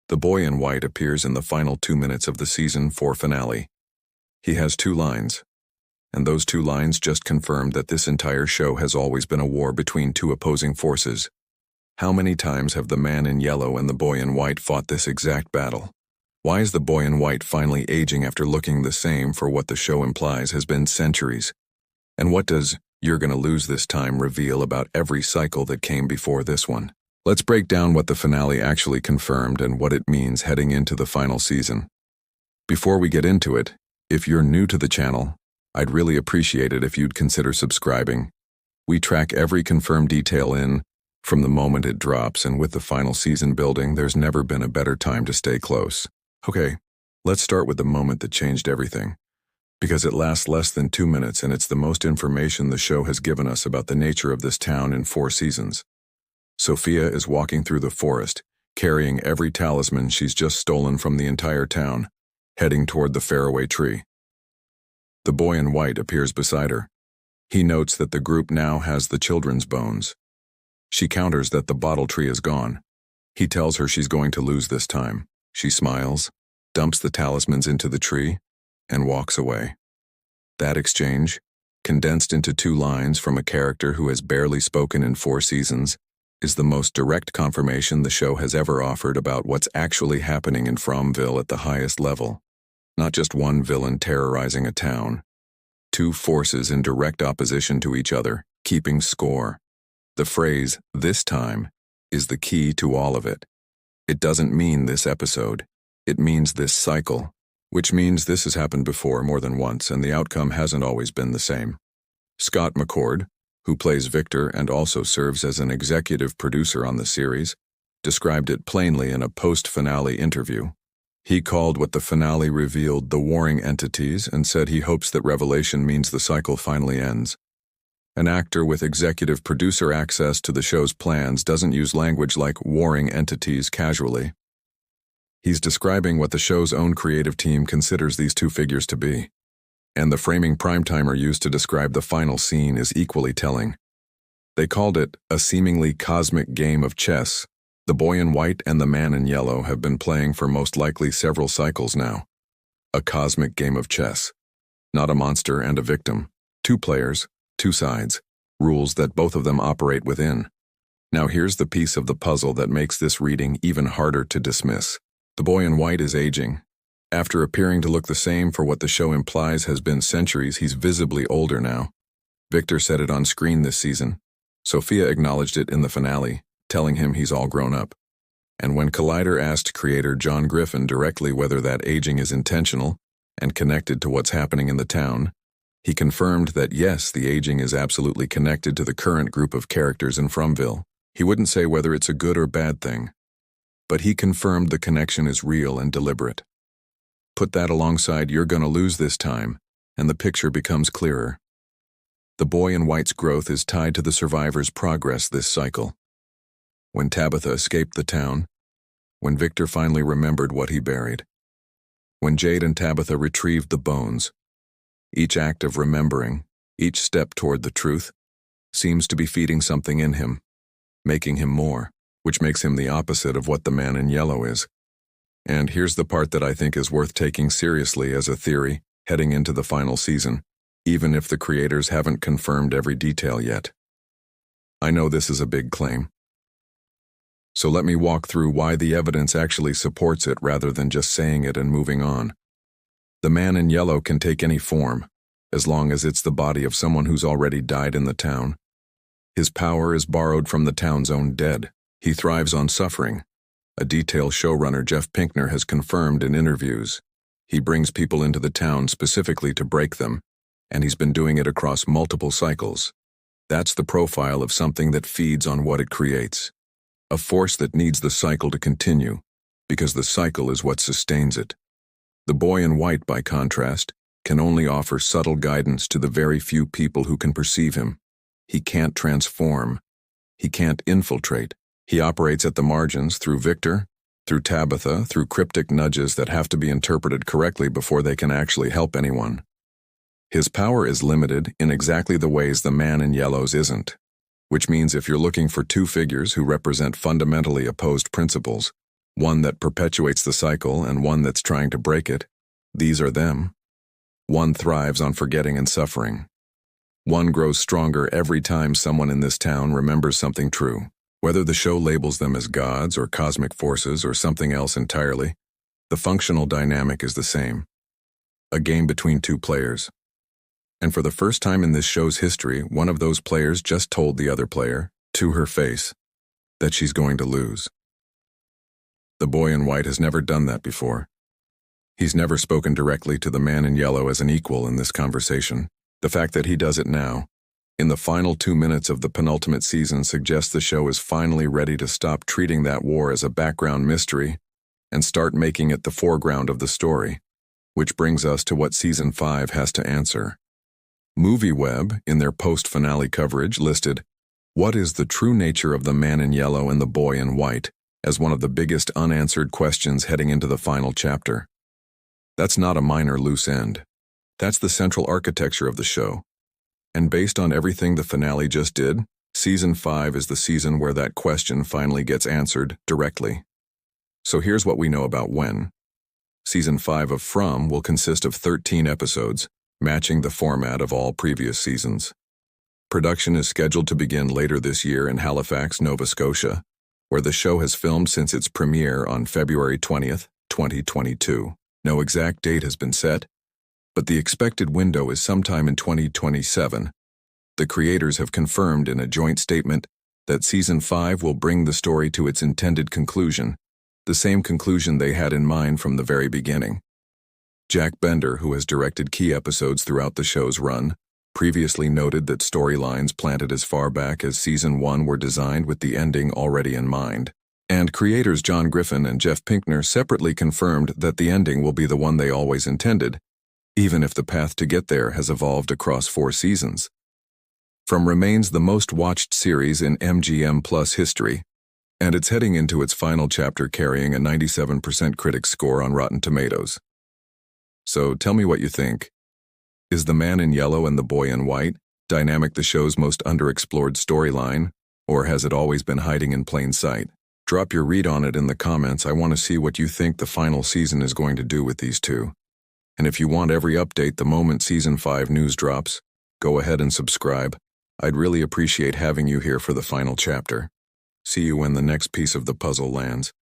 The boy in white appears in the final 2 minutes of the season 4 finale. He has 2 lines, and those 2 lines just confirmed that this entire show has always been a war between 2 opposing forces. How many times have the man in yellow and the boy in white fought this exact battle? Why is the boy in white finally aging after looking the same for what the show implies has been centuries? And what does "you're gonna lose this time" reveal about every cycle that came before this one? Let's break down what the finale actually confirmed and what it means heading into the final season. Before we get into it, if you're new to the channel, I'd really appreciate it if you'd consider subscribing. We track every confirmed detail from the moment it drops, and with the final season building, there's never been a better time to stay close. Okay, let's start with the moment that changed everything, because it lasts less than 2 minutes and it's the most information the show has given us about the nature of this town in 4 seasons. Sophia is walking through the forest, carrying every talisman she's just stolen from the entire town, heading toward the faraway tree. The boy in white appears beside her. He notes that the group now has the children's bones. She counters that the bottle tree is gone. He tells her she's going to lose this time. She smiles, dumps the talismans into the tree, and walks away. That exchange, condensed into 2 lines from a character who has barely spoken in 4 seasons, is the most direct confirmation the show has ever offered about what's actually happening in Fromville at the highest level. Not just one villain terrorizing a town. 2 forces in direct opposition to each other, keeping score. The phrase, "this time," is the key to all of it. It doesn't mean this episode. It means this cycle, which means this has happened before more than once, and the outcome hasn't always been the same. Scott McCord, who plays Victor and also serves as an executive producer on the series, described it plainly in a post-finale interview. He called what the finale revealed the warring entities and said he hopes that revelation means the cycle finally ends. An actor with executive producer access to the show's plans doesn't use language like warring entities casually. He's describing what the show's own creative team considers these 2 figures to be. And the framing primetimer used to describe the final scene is equally telling. They called it a seemingly cosmic game of chess. The boy in white and the man in yellow have been playing for most likely several cycles now. A cosmic game of chess. Not a monster and a victim. 2 players, 2 sides, rules that both of them operate within. Now here's the piece of the puzzle that makes this reading even harder to dismiss. The boy in white is aging. After appearing to look the same for what the show implies has been centuries, he's visibly older now. Victor said it on screen this season. Sophia acknowledged it in the finale, telling him he's all grown up. And when Collider asked creator John Griffin directly whether that aging is intentional and connected to what's happening in the town, he confirmed that yes, the aging is absolutely connected to the current group of characters in Fromville. He wouldn't say whether it's a good or bad thing, but he confirmed the connection is real and deliberate. Put that alongside "you're gonna lose this time," and the picture becomes clearer. The boy in white's growth is tied to the survivor's progress this cycle. When Tabitha escaped the town, when Victor finally remembered what he buried, when Jade and Tabitha retrieved the bones, each act of remembering, each step toward the truth, seems to be feeding something in him, making him more, which makes him the opposite of what the man in yellow is. And here's the part that I think is worth taking seriously as a theory heading into the final season, even if the creators haven't confirmed every detail yet. I know this is a big claim. So let me walk through why the evidence actually supports it rather than just saying it and moving on. The man in yellow can take any form, as long as it's the body of someone who's already died in the town. His power is borrowed from the town's own dead. He thrives on suffering. A detail showrunner Jeff Pinkner has confirmed in interviews. He brings people into the town specifically to break them, and he's been doing it across multiple cycles. That's the profile of something that feeds on what it creates. A force that needs the cycle to continue, because the cycle is what sustains it. The boy in white, by contrast, can only offer subtle guidance to the very few people who can perceive him. He can't transform. He can't infiltrate. He operates at the margins through Victor, through Tabitha, through cryptic nudges that have to be interpreted correctly before they can actually help anyone. His power is limited in exactly the ways the man in yellow's isn't, which means if you're looking for 2 figures who represent fundamentally opposed principles, One that perpetuates the cycle and one that's trying to break it. These are them. One thrives on forgetting and suffering. One grows stronger every time someone in this town remembers something true. Whether the show labels them as gods or cosmic forces or something else entirely, the functional dynamic is the same. A game between two players. And for the first time in this show's history, one of those players just told the other player, to her face, that she's going to lose. The boy in white has never done that before. He's never spoken directly to the man in yellow as an equal in this conversation. The fact that he does it now, in the final 2 minutes of the penultimate season, suggests the show is finally ready to stop treating that war as a background mystery and start making it the foreground of the story, which brings us to what Season 5 has to answer. MovieWeb, in their post-finale coverage, listed, "What is the true nature of the man in yellow and the boy in white?" as one of the biggest unanswered questions heading into the final chapter. That's not a minor loose end. That's the central architecture of the show. And based on everything the finale just did, Season 5 is the season where that question finally gets answered directly. So here's what we know about when. Season 5 of From will consist of 13 episodes, matching the format of all previous seasons. Production is scheduled to begin later this year in Halifax, Nova Scotia, where the show has filmed since its premiere on February 20th, 2022. No exact date has been set, but the expected window is sometime in 2027. The creators have confirmed in a joint statement that Season 5 will bring the story to its intended conclusion, the same conclusion they had in mind from the very beginning. Jack Bender, who has directed key episodes throughout the show's run, previously noted that storylines planted as far back as Season 1 were designed with the ending already in mind. And creators John Griffin and Jeff Pinkner separately confirmed that the ending will be the one they always intended, even if the path to get there has evolved across 4 seasons. From remains the most watched series in MGM Plus history, and it's heading into its final chapter carrying a 97% critic score on Rotten Tomatoes. So tell me what you think. Is the man in yellow and the boy in white dynamic the show's most underexplored storyline, or has it always been hiding in plain sight? Drop your read on it in the comments. I want to see what you think the final season is going to do with these two. And if you want every update the moment Season 5 news drops, go ahead and subscribe. I'd really appreciate having you here for the final chapter. See you when the next piece of the puzzle lands.